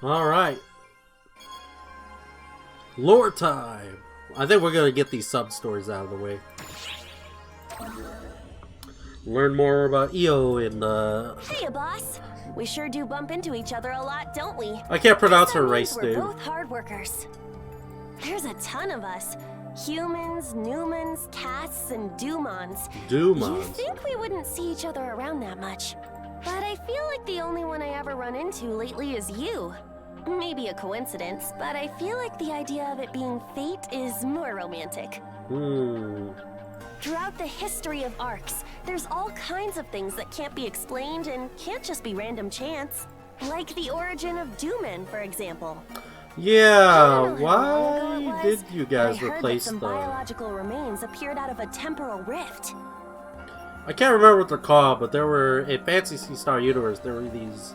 Alright. Lore time! I think we're gonna get these sub-stories out of the way. Learn more about EO and Hiya, boss. We sure do bump into each other a lot, don't we? I can't pronounce her That race, means we're dude. both hard workers. There's a ton of us. Humans, Newmans, Casts, and Dumons. Dumons. You'd think we wouldn't see each other around that much. But I feel like the only one I ever run into lately is you. Maybe a coincidence, but I feel like the idea of it being fate is more romantic. Throughout the history of arcs, there's all kinds of things that can't be explained and can't just be random chance. Like the origin of Doomen, for example. Yeah, why did you guys replace some them? biological remains appeared out of a temporal rift. I can't remember what they're called, but there were, in Fantasy Star Universe, there were these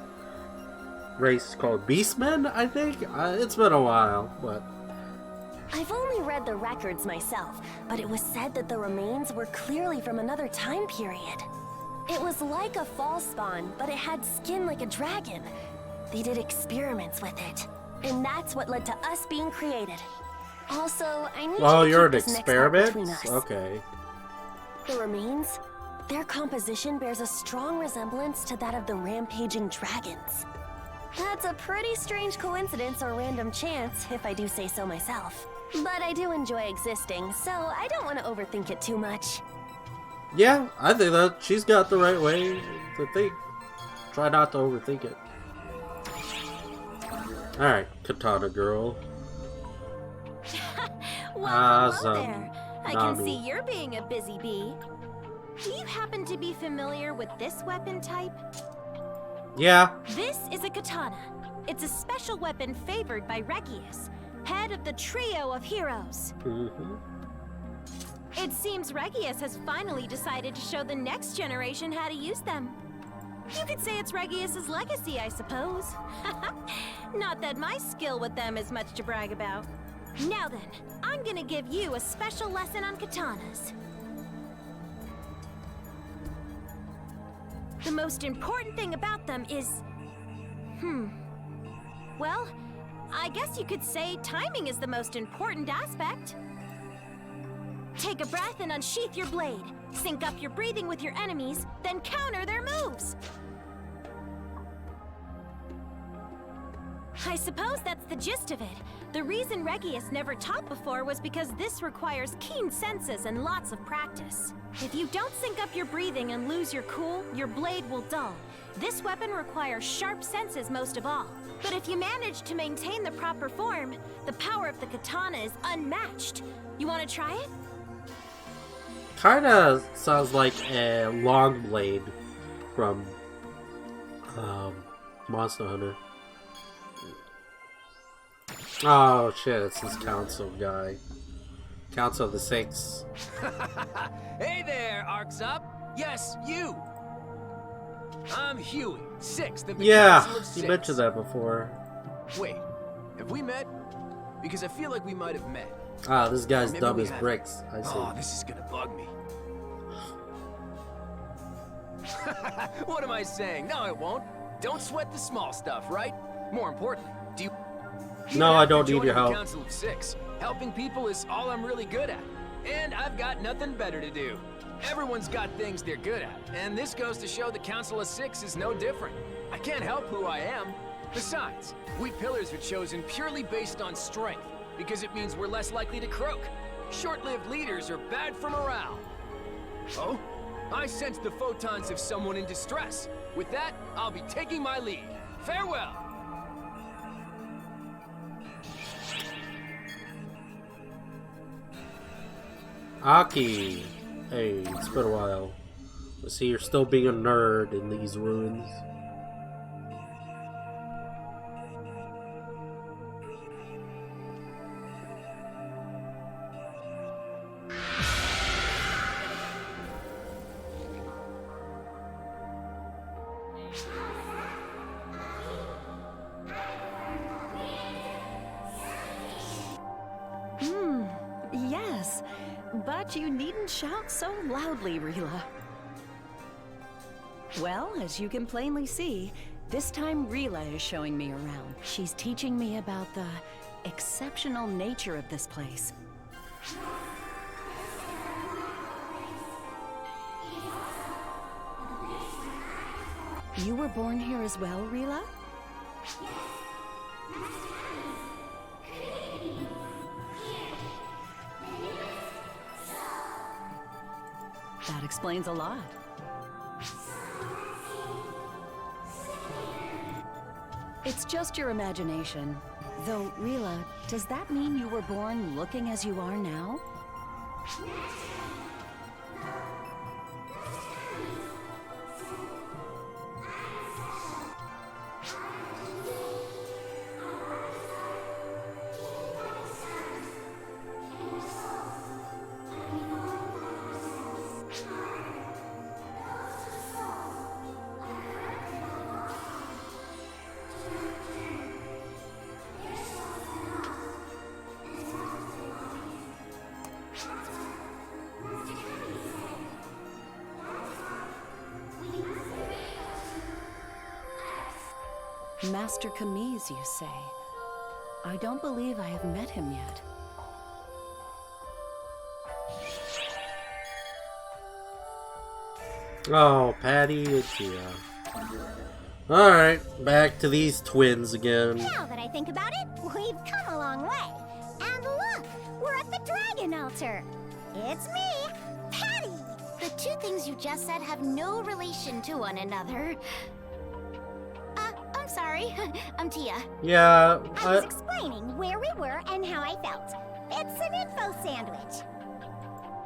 races called Beastmen, I think? It's been a while, but... I've only read the records myself, but it was said that the remains were clearly from another time period. It was like a fall spawn, but it had skin like a dragon. They did experiments with it, and that's what led to us being created. Also, I need Oh, you to you're keep an this next part between experiment? us. Okay. The remains, their composition bears a strong resemblance to that of the rampaging dragons. That's a pretty strange coincidence or random chance, if I do say so myself. But I do enjoy existing, so I don't want to overthink it too much. Yeah, I think that she's got the right way to think. Try not to overthink it. Alright, Katana Girl. Well, Awesome. hello there. I Nami. can see you're being a busy bee. Do you happen to be familiar with this weapon type? Yeah. This is a katana. It's a special weapon favored by Regius, head of the trio of heroes. It seems Regius has finally decided to show the next generation how to use them. You could say it's Regius's legacy, I suppose. Not that my skill with them is much to brag about. Now then, I'm gonna give you a special lesson on katanas. The most important thing about them is... Well, I guess you could say timing is the most important aspect. Take a breath and unsheath your blade. Sync up your breathing with your enemies, then counter their moves. I suppose that's the gist of it. The reason Regius never taught before was because this requires keen senses and lots of practice. If you don't sync up your breathing and lose your cool, your blade will dull. This weapon requires sharp senses most of all. But if you manage to maintain the proper form, the power of the katana is unmatched. You want to try it? Kinda sounds like a long blade from Monster Hunter. Oh shit, it's this council guy. Council of the Six. Hey there, Arcs Up. Yes, you. I'm Huey, 6th of the Yeah, Council of Six. you mentioned that before. Wait, have we met? Because I feel like we might have met. Ah, this guy's Maybe dumb we as haven't. bricks. I see. Oh, this is gonna bug me. What am I saying? No, it won't. Don't sweat the small stuff, right? More important, do you... No, I After don't need joining your the help. Council of Six, helping people is all I'm really good at. And I've got nothing better to do. Everyone's got things they're good at, and this goes to show the Council of Six is no different. I can't help who I am. Besides, we pillars are chosen purely based on strength, because it means we're less likely to croak. Short-lived leaders are bad for morale. Oh? I sense the photons of someone in distress. With that, I'll be taking my leave. Farewell! Aki. Hey, it's been a while. I see you're still being a nerd in these ruins. Yes, but you needn't shout so loudly, Rila. Well, as you can plainly see, This time Rila is showing me around. She's teaching me about the exceptional nature of this place. You were born here as well, Rila? That explains a lot. It's just your imagination. Though, Rila, does that mean you were born looking as you are now? Master Kamiz, you say? I don't believe I have met him yet. Oh, Patty and Tia. Alright, back to these twins again. Now that I think about it, we've come a long way. And look, we're at the dragon altar. It's me, Patty. The two things you just said have no relation to one another. I'm sorry. I'm Tia. Yeah, I was explaining where we were and how I felt. It's an info sandwich.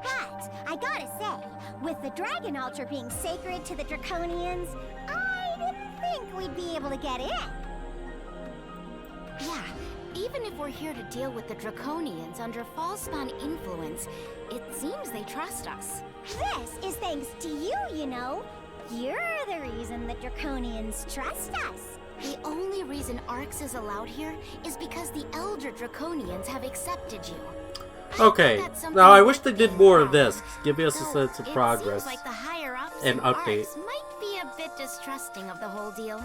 But I gotta say, with the dragon altar being sacred to the Draconians, I didn't think we'd be able to get in. Yeah, even if we're here to deal with the Draconians under Fallspawn influence, it seems they trust us. This is thanks to you, you know. You're the reason the Draconians trust us. The only reason Arx is allowed here is because the Elder Draconians have accepted you. okay. Now I wish they did more of this. Give us a sense of It progress. seems like the higher-ups and in update. Arx might be a bit distrusting of the whole deal.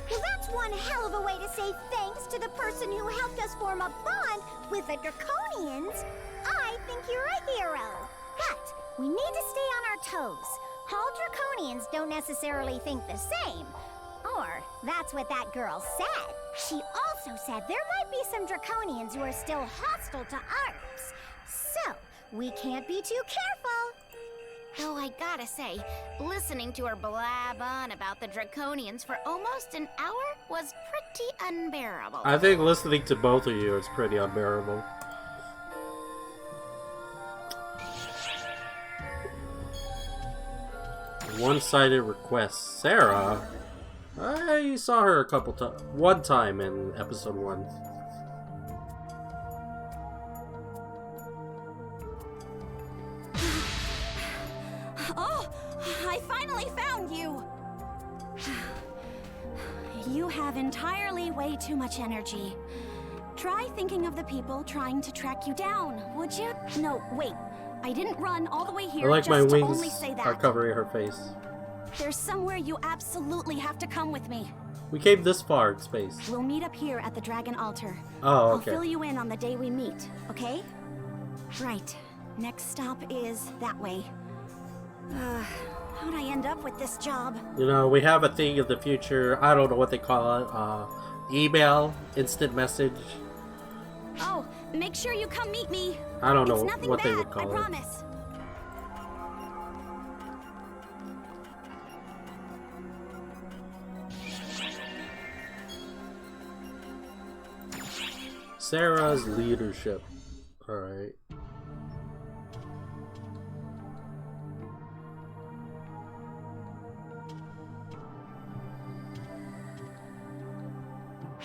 Well, that's one hell of a way to say thanks to the person who helped us form a bond with the Draconians. I think you're a hero. But we need to stay on our toes. All Draconians don't necessarily think the same. Or, that's what that girl said. She also said there might be some Draconians who are still hostile to Arx. So, we can't be too careful. Though I gotta say, listening to her blab on about the Draconians for almost an hour was pretty unbearable. I think listening to both of you is pretty unbearable. One-sided request. Sarah? You saw her a couple times. One time in episode 1. Oh, I finally found you! You have entirely way too much energy. Try thinking of the people trying to track you down, would you? No, wait. I didn't run all the way I here like just my to only wings say are that. covering her face. There's somewhere you absolutely have to come with me. We came this far in space. We'll meet up here at the Dragon Altar. Oh, okay. I'll fill you in on the day we meet, okay? Right. Next stop is that way. How'd I end up with this job? You know, we have a thing of the future. I don't know what they call it. Email, instant message. Oh, make sure you come meet me. I don't know It's nothing what bad, they would call I it. promise. Sarah's leadership. Alright.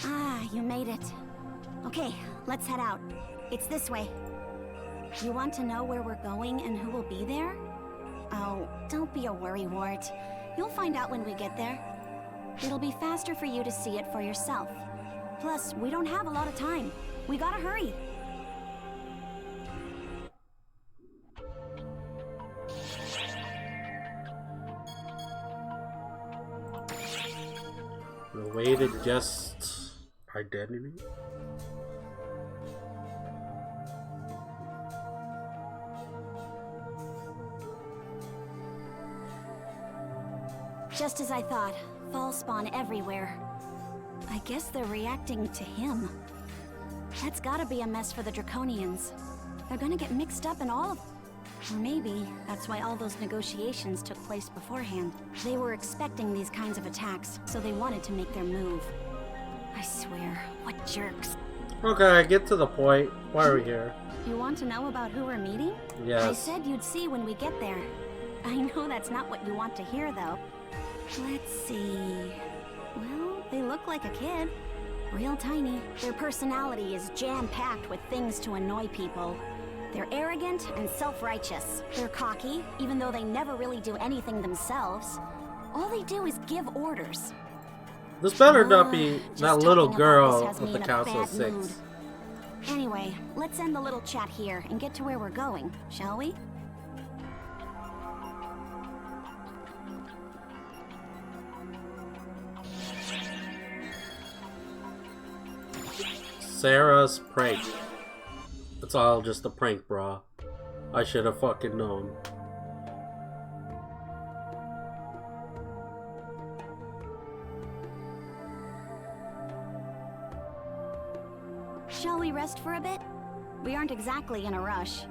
Ah, you made it. Okay, let's head out. It's this way. You want to know where we're going and who will be there? Oh, don't be a worry, Wart. You'll find out when we get there. It'll be faster for you to see it for yourself. Plus, we don't have a lot of time. We gotta hurry. Awaited guest identity. Just as I thought, fall spawn everywhere. I guess they're reacting to him. That's gotta be a mess for the Draconians. They're gonna get mixed up in all of... Or maybe that's why all those negotiations took place beforehand. They were expecting these kinds of attacks, so they wanted to make their move. I swear, what jerks. Okay, get to the point. Why are we here? You want to know about who we're meeting? Yes. I said you'd see when we get there. I know that's not what you want to hear, though. Let's see... Well, they look like a kid. Real tiny. Their personality is jam-packed with things to annoy people. They're arrogant and self-righteous. They're cocky, even though they never really do anything themselves. All they do is give orders. This better not be Just that little talking about girl this has with me the in a Council of bad 6. mood. Anyway, let's end the little chat here and get to where we're going, shall we? Sarah's prank. It's all just a prank, brah. I should have fucking known. Shall we rest for a bit? We aren't exactly in a rush.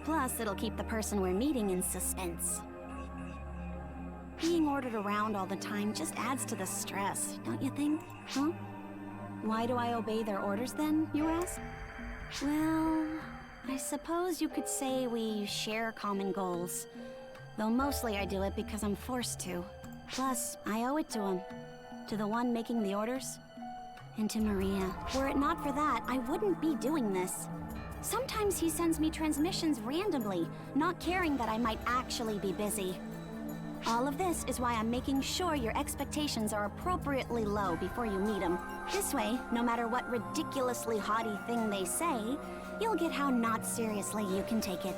Plus, it'll keep the person we're meeting in suspense. Being ordered around all the time just adds to the stress, don't you think? Huh? Why do I obey their orders then, you ask? Well, I suppose you could say we share common goals. Though mostly I do it because I'm forced to. Plus, I owe it to him. To the one making the orders. And to Maria. Were it not for that, I wouldn't be doing this. Sometimes he sends me transmissions randomly, not caring that I might actually be busy. All of this is why I'm making sure your expectations are appropriately low before you meet him. This way, no matter what ridiculously haughty thing they say, you'll get how not seriously you can take it.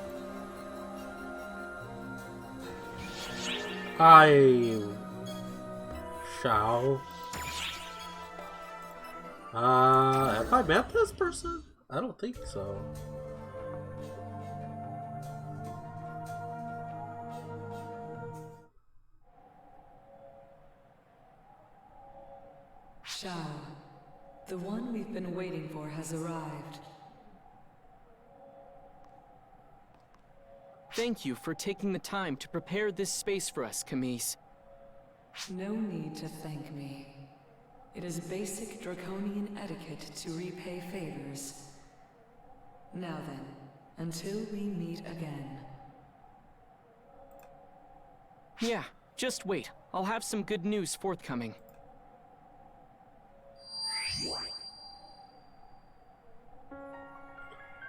Hi, Xiao. Have I met this person? I don't think so. Xiao, the one we've been waiting for has arrived. Thank you for taking the time to prepare this space for us, Camise. No need to thank me. It is basic draconian etiquette to repay favors. Now then, until we meet again. Yeah, just wait. I'll have some good news forthcoming.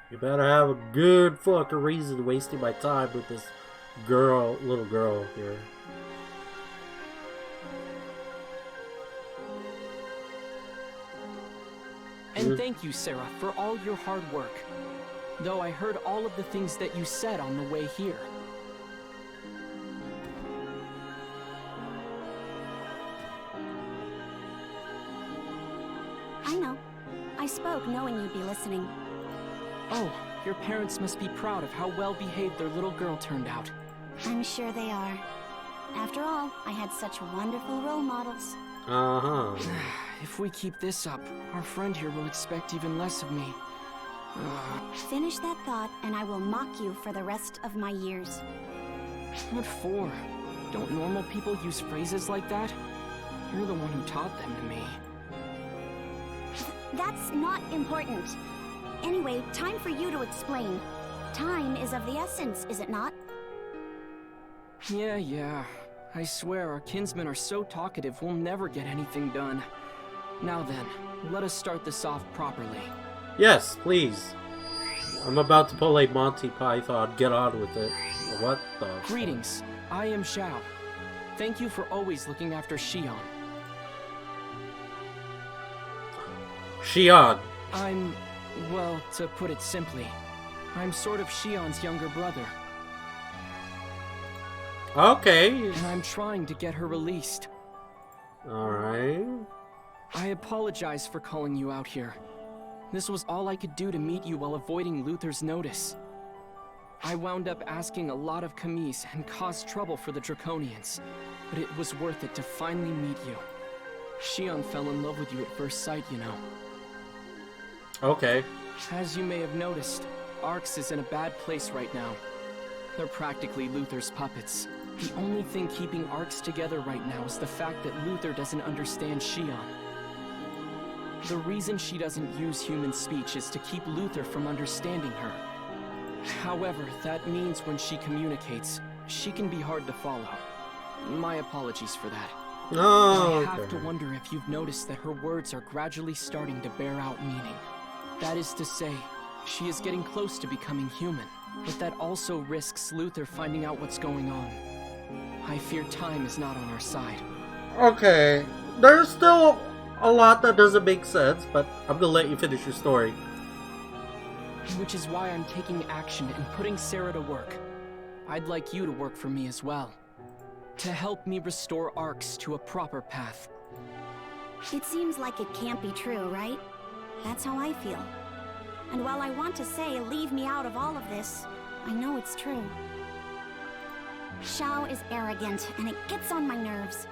You better have a good fucking reason wasting my time with this girl, little girl here. And thank you, Sarah, for all your hard work. Though I heard all of the things that you said on the way here. I know. I spoke knowing you'd be listening. Oh, your parents must be proud of how well behaved their little girl turned out. I'm sure they are. After all, I had such wonderful role models. Uh-huh. If we keep this up, our friend here will expect even less of me. Finish that thought, and I will mock you for the rest of my years. What for? Don't normal people use phrases like that? You're the one who taught them to me. That's not important. Anyway, time for you to explain. Time is of the essence, is it not? Yeah. I swear our kinsmen are so talkative we'll never get anything done. Now then, let us start this off properly. Yes, please. I'm about to pull a Monty Python. Get on with it. What the fuck? Greetings. I am Xiao. Thank you for always looking after Xion. Xion. I'm... well, to put it simply, I'm sort of Xion's younger brother. Okay. And I'm trying to get her released. Alright. I apologize for calling you out here. This was all I could do to meet you while avoiding Luther's notice. I wound up asking a lot of commies and caused trouble for the Draconians, but it was worth it to finally meet you. Xiao fell in love with you at first sight, you know. Okay. As you may have noticed, Arx is in a bad place right now. They're practically Luther's puppets. The only thing keeping Arx together right now is the fact that Luther doesn't understand Xiao. The reason she doesn't use human speech is to keep Luther from understanding her. However, that means when she communicates, she can be hard to follow. My apologies for that. Oh, I have to wonder if you've noticed that her words are gradually starting to bear out meaning. That is to say, she is getting close to becoming human, but that also risks Luther finding out what's going on. I fear time is not on our side. Okay. There's still a lot that doesn't make sense, but I'm gonna let you finish your story. Which is why I'm taking action and putting Sarah to work. I'd like you to work for me as well. To help me restore Arx to a proper path. It seems like it can't be true, right? That's how I feel. And while I want to say, leave me out of all of this, I know it's true. Xiao is arrogant, and it gets on my nerves.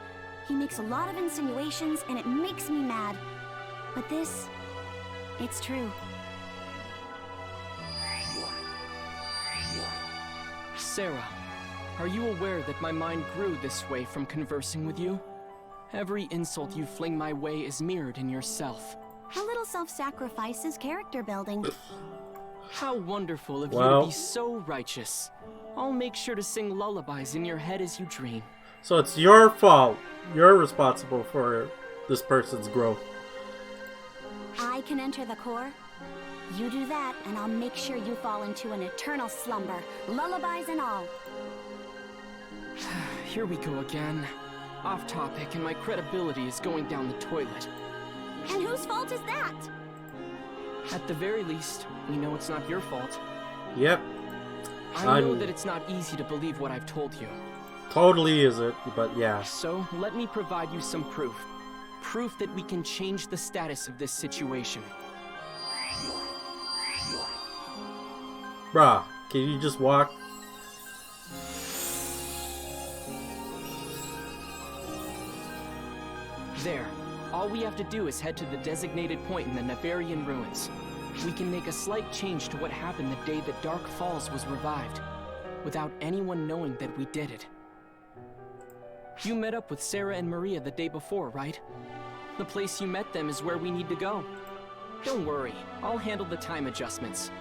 He makes a lot of insinuations, and it makes me mad. But this, it's true. Sarah, are you aware that my mind grew this way from conversing with you? Every insult you fling my way is mirrored in yourself. A little self-sacrifice is character building. How wonderful of you to be so righteous. I'll make sure to sing lullabies in your head as you dream. So it's your fault. You're responsible for this person's growth. I can enter the core. You do that, and I'll make sure you fall into an eternal slumber, lullabies and all. Here we go again. Off topic, and my credibility is going down the toilet. And whose fault is that? At the very least, we know it's not your fault. Yep. I know that it's not easy to believe what I've told you. Totally isn't, but yeah. So, let me provide you some proof. Proof that we can change the status of this situation. Bruh, can you just walk? There. All we have to do is head to the designated point in the Nevarian ruins. We can make a slight change to what happened the day that Dark Falls was revived, without anyone knowing that we did it. You met up with Sarah and Maria the day before, right? The place you met them is where we need to go. Don't worry, I'll handle the time adjustments.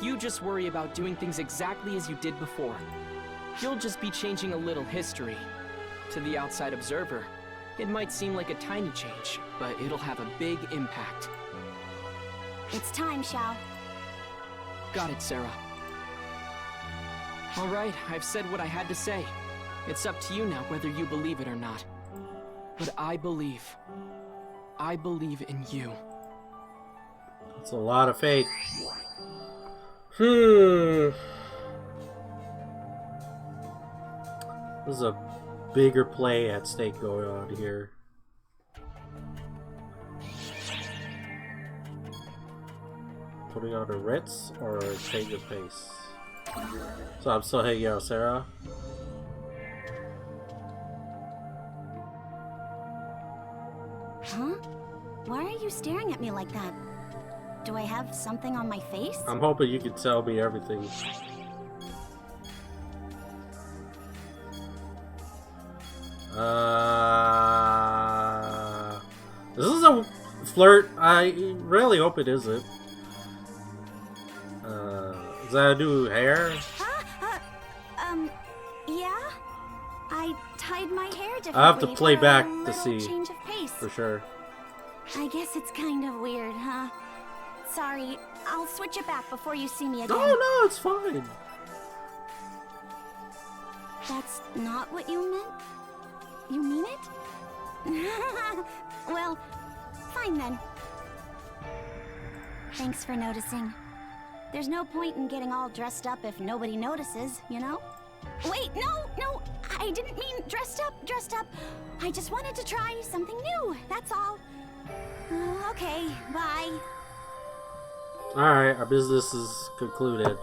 You just worry about doing things exactly as you did before. You'll just be changing a little history. To the outside observer, it might seem like a tiny change, but it'll have a big impact. It's time, Xiao. Got it, Sarah. Alright, I've said what I had to say. It's up to you now whether you believe it or not. But I believe. I believe in you. It's a lot of faith. There's a bigger play at stake going on here. Putting on a Ritz or change of pace? So I'm still hanging out, Sarah. Huh? Why are you staring at me like that? Do I have something on my face? I'm hoping you can tell me everything. This is a flirt. I really hope it isn't. Is that a new hair? Yeah? I tied my hair differently. I have to play for back a to little see. change of pace. For sure. I guess it's kind of weird, huh? Sorry, I'll switch it back before you see me again. Oh no, it's fine. That's not what you meant? You mean it? Well, fine then. Thanks for noticing. There's no point in getting all dressed up if nobody notices, you know? Wait, no, I didn't mean dressed up. I just wanted to try something new, that's all. Okay, bye. Alright, our business is concluded.